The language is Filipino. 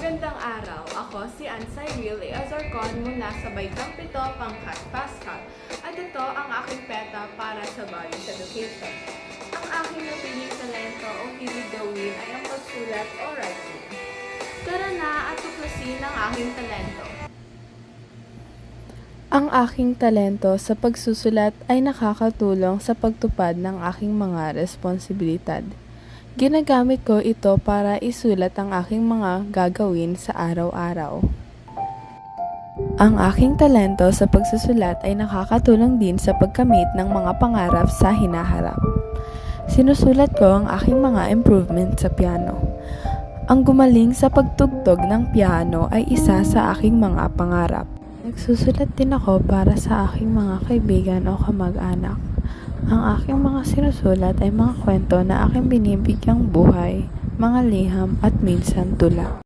Magandang araw, ako si Ansay Will Azarcon mula sa Baitang Pito, Pangkat, Pascal. At ito ang aking peta para sa Values Education. Ang aking napiling talento o hilig gawin ay ang pagsulat o writing. Tara na at tuklasin ang aking talento. Ang aking talento sa pagsusulat ay nakakatulong sa pagtupad ng aking mga responsibilidad. Ginagamit ko ito para isulat ang aking mga gagawin sa araw-araw. Ang aking talento sa pagsusulat ay nakakatulong din sa pagkamit ng mga pangarap sa hinaharap. Sinusulat ko ang aking mga improvement sa piano. Ang gumaling sa pagtugtog ng piano ay isa sa aking mga pangarap. Nagsusulat din ako para sa aking mga kaibigan o kamag-anak. Ang aking mga sinusulat ay mga kwento na aking binibigyang buhay, mga liham at minsan tula.